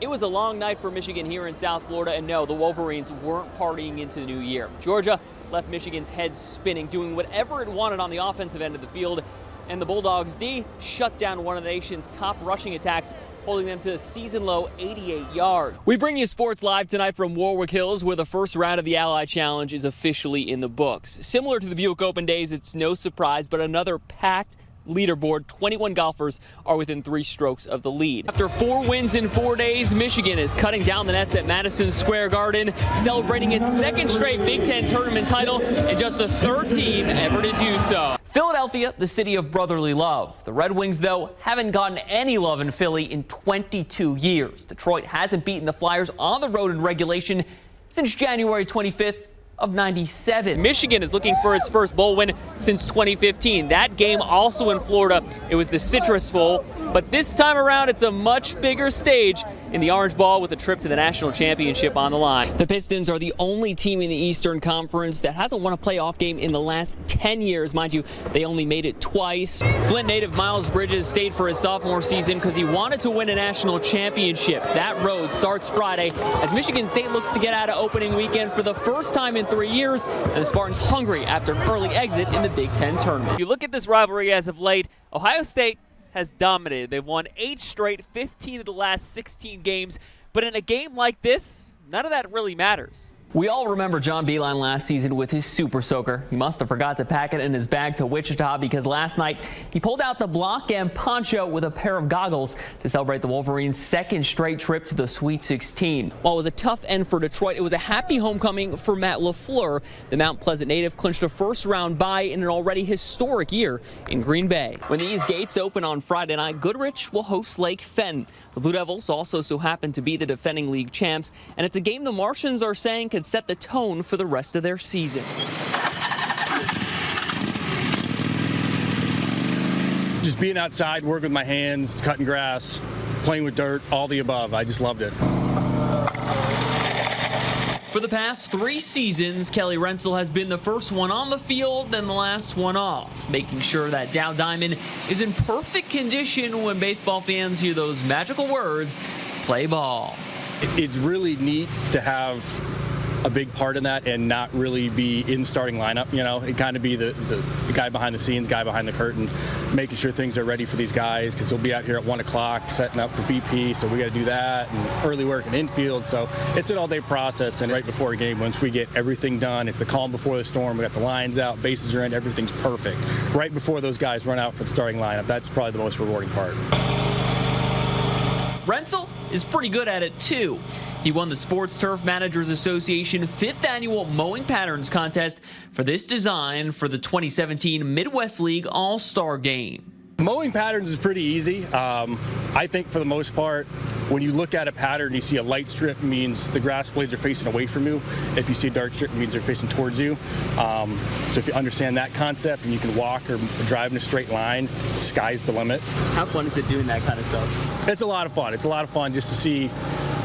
It was a long night for Michigan here in South Florida, and no, the Wolverines weren't partying into the new year. Georgia left Michigan's head spinning, doing whatever it wanted on the offensive end of the field, and the Bulldogs' D shut down one of the nation's top rushing attacks, holding them to a season-low 88 yards. We bring you sports live tonight from Warwick Hills, where the first round of the Ally Challenge is officially in the books. Similar to the Buick Open days, it's no surprise, but another packed leaderboard. 21 golfers are within 3 strokes of the lead. After 4 wins in 4 days, Michigan is cutting down the nets at Madison Square Garden, celebrating its 2nd straight Big Ten tournament title and just the 3rd team ever to do so. Philadelphia, the city of brotherly love. The Red Wings, though, haven't gotten any love in Philly in 22 years. Detroit hasn't beaten the Flyers on the road in regulation since January 25th. Of 97. Michigan is looking for its first bowl win since 2015. That game also in Florida. It was the Citrus Bowl, but this time around it's a much bigger stage in the Orange Bowl with a trip to the national championship on the line. The Pistons are the only team in the Eastern Conference that hasn't won a playoff game in the last 10 years. Mind you, they only made it twice. Flint native Miles Bridges stayed for his sophomore season because he wanted to win a national championship. That road starts Friday as Michigan State looks to get out of opening weekend for the first time in 3 years, and the Spartans hungry after an early exit in the Big Ten tournament. If you look at this rivalry as of late, Ohio State has dominated. They've won 8 straight, 15 of the last 16 games, but in a game like this, none of that really matters. We all remember John Beilein last season with his Super Soaker. He must have forgot to pack it in his bag to Wichita because last night he pulled out the block and poncho with a pair of goggles to celebrate the Wolverines' 2nd straight trip to the Sweet 16. While it was a tough end for Detroit, it was a happy homecoming for Matt LaFleur. The Mount Pleasant native clinched a first-round bye in an already historic year in Green Bay. When these gates open on Friday night, Goodrich will host Lake Fenton. The Blue Devils also so happen to be the defending league champs, and it's a game the Martians are saying could set the tone for the rest of their season. Just being outside, working with my hands, cutting grass, playing with dirt, all the above. I just loved it. For the past 3 seasons, Kelly Rensel has been the first one on the field and the last one off, making sure that Dow Diamond is in perfect condition when baseball fans hear those magical words, play ball. It's really neat to have a big part in that and not really be in starting lineup, you know, and kind of be the guy behind the scenes, guy behind the curtain, making sure things are ready for these guys because they'll be out here at 1 o'clock setting up for BP, so we got to do that, and early work in infield, so it's an all-day process. And right before a game, once we get everything done, it's the calm before the storm. We got the lines out, bases are in, everything's perfect. Right before those guys run out for the starting lineup, that's probably the most rewarding part. Rensel is pretty good at it too. He won the Sports Turf Managers Association 5th annual Mowing Patterns contest for this design for the 2017 Midwest League All-Star Game. Mowing patterns is pretty easy. I think for the most part, when you look at a pattern, you see a light strip means the grass blades are facing away from you. If you see a dark strip, it means they're facing towards you. So if you understand that concept and you can walk or drive in a straight line, sky's the limit. How fun is it doing that kind of stuff? It's a lot of fun. It's a lot of fun just to see,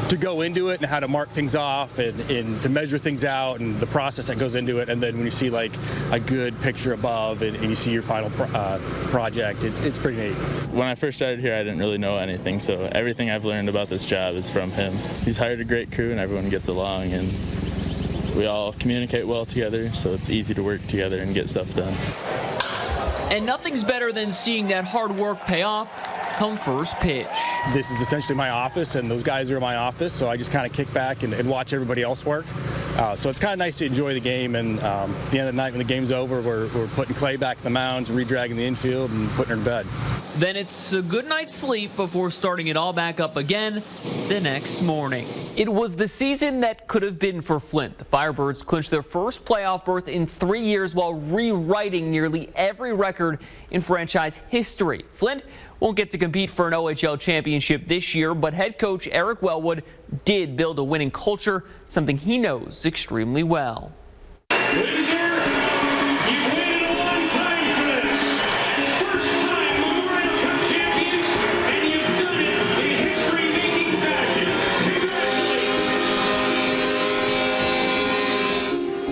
to go into it and how to mark things off and to measure things out and the process that goes into it. And then when you see like a good picture above and you see your final project, it's pretty neat. When I first started here, I didn't really know anything, so everything I've learned about this job is from him. He's hired a great crew and everyone gets along, and we all communicate well together, so it's easy to work together and get stuff done. And nothing's better than seeing that hard work pay off come first pitch. This is essentially my office, and those guys are in my office, so I just kind of kick back and watch everybody else work. So it's kind of nice to enjoy the game, and at the end of the night when the game's over, we're putting clay back in the mounds, redragging the infield, and putting her in bed. Then it's a good night's sleep before starting it all back up again the next morning. It was the season that could have been for Flint. The Firebirds clinched their first playoff berth in 3 years while rewriting nearly every record in franchise history. Flint won't get to compete for an OHL championship this year, but head coach Eric Wellwood did build a winning culture, something he knows extremely well.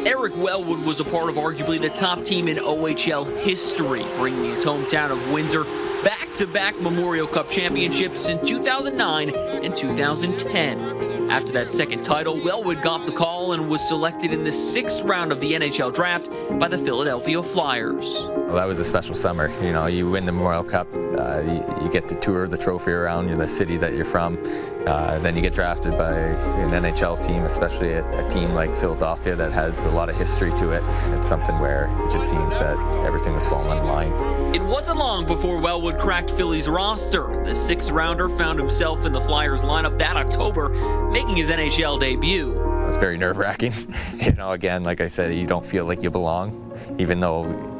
Eric Wellwood was a part of arguably the top team in OHL history, bringing his hometown of Windsor back-to-back Memorial Cup championships in 2009 and 2010. After that second title, Wellwood got the call and was selected in the 6th round of the NHL draft by the Philadelphia Flyers. Well, that was a special summer. You know, you win the Memorial Cup, you get to tour the trophy around the city that you're from. Then you get drafted by an NHL team, especially a team like Philadelphia that has a lot of history to it. It's something where it just seems that everything was falling in line. It wasn't long before Wellwood cracked Philly's roster. The 6th rounder found himself in the Flyers lineup that October, making his NHL debut. It was very nerve-wracking. You know, again, like I said, you don't feel like you belong, even though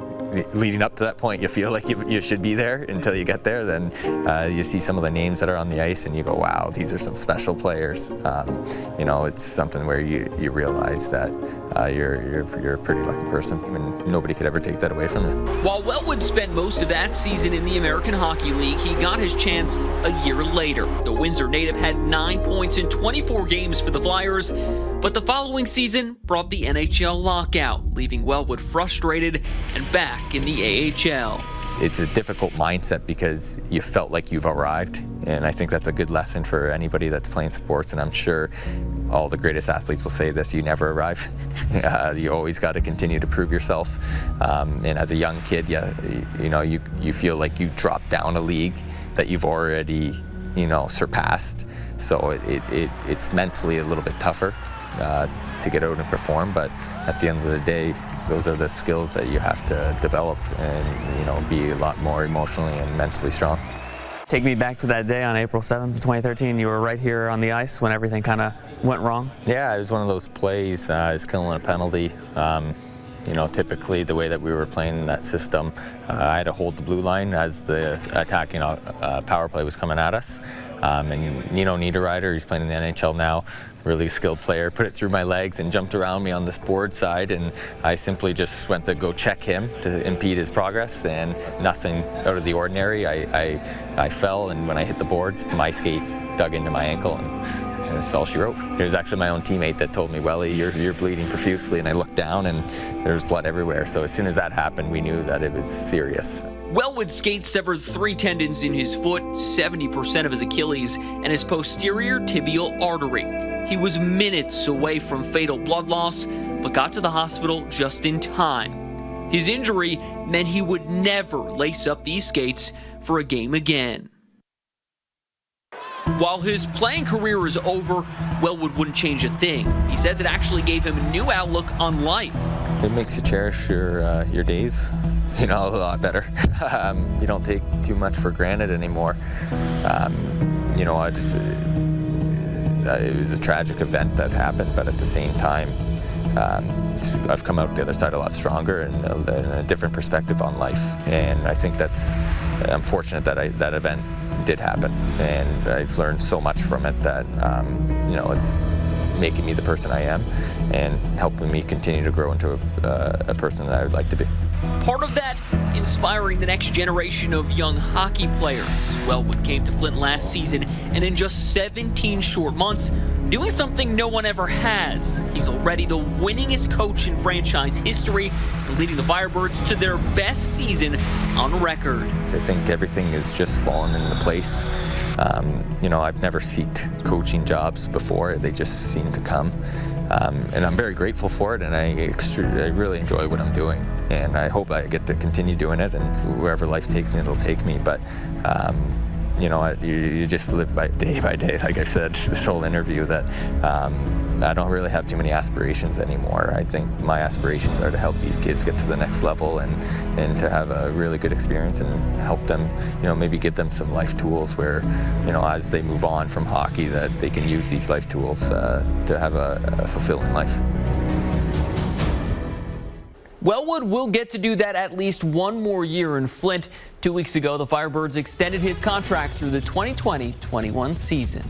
leading up to that point you feel like you should be there until you get there. Then you see some of the names that are on the ice and you go, wow, these are some special players. You know, it's something where you realize that you're a pretty lucky person and nobody could ever take that away from you. While Wellwood spent most of that season in the American Hockey League, he got his chance a year later. The Windsor native had 9 points in 24 games for the Flyers, but the following season brought the NHL lockout, leaving Wellwood frustrated and back in the AHL. It's a difficult mindset because you felt like you've arrived, and I think that's a good lesson for anybody that's playing sports, and I'm sure all the greatest athletes will say this: you never arrive. You always got to continue to prove yourself, and as a young kid, you know, you feel like you dropped down a league that you've already, you know, surpassed, so it's mentally a little bit tougher to get out and perform, but at the end of the day, those are the skills that you have to develop and, you know, be a lot more emotionally and mentally strong. Take me back to that day on April 7th, 2013. You were right here on the ice when everything kind of went wrong. Yeah, it was one of those plays. It's killing a penalty. You know, typically the way that we were playing in that system, I had to hold the blue line as the attacking power play was coming at us. And Nino Niederreiter, he's playing in the NHL now, really skilled player, put it through my legs and jumped around me on this board side, and I simply just went to go check him to impede his progress, and nothing out of the ordinary. I fell, and when I hit the boards, my skate dug into my ankle, and that's all she wrote. It was actually my own teammate that told me, Welly, you're bleeding profusely, and I looked down and there was blood everywhere. So as soon as that happened, we knew that it was serious. Wellwood's skate severed 3 tendons in his foot, 70% of his Achilles, and his posterior tibial artery. He was minutes away from fatal blood loss, but got to the hospital just in time. His injury meant he would never lace up these skates for a game again. While his playing career is over, Wellwood wouldn't change a thing. He says it actually gave him a new outlook on life. It makes you cherish your days, you know, a lot better. You don't take too much for granted anymore. You know, it was a tragic event that happened, but at the same time, I've come out the other side a lot stronger and a different perspective on life. And I think I'm fortunate that that event did happen, and I've learned so much from it that you know, it's making me the person I am and helping me continue to grow into a person that I would like to be. Part of that, inspiring the next generation of young hockey players. Wellwood came to Flint last season, and in just 17 short months, doing something no one ever has. He's already the winningest coach in franchise history, and leading the Firebirds to their best season on record. I think everything is just fallen into place. You know, I've never sought coaching jobs before. They just seem to come. And I'm very grateful for it, and I really enjoy what I'm doing. And I hope I get to continue doing it, and wherever life takes me, it'll take me. But you know, you just live day by day, like I said, this whole interview, that I don't really have too many aspirations anymore. I think my aspirations are to help these kids get to the next level and to have a really good experience and help them, you know, maybe give them some life tools where, you know, as they move on from hockey, that they can use these life tools to have a fulfilling life. Wellwood will get to do that at least one more year in Flint. 2 weeks ago, the Firebirds extended his contract through the 2020-21 season.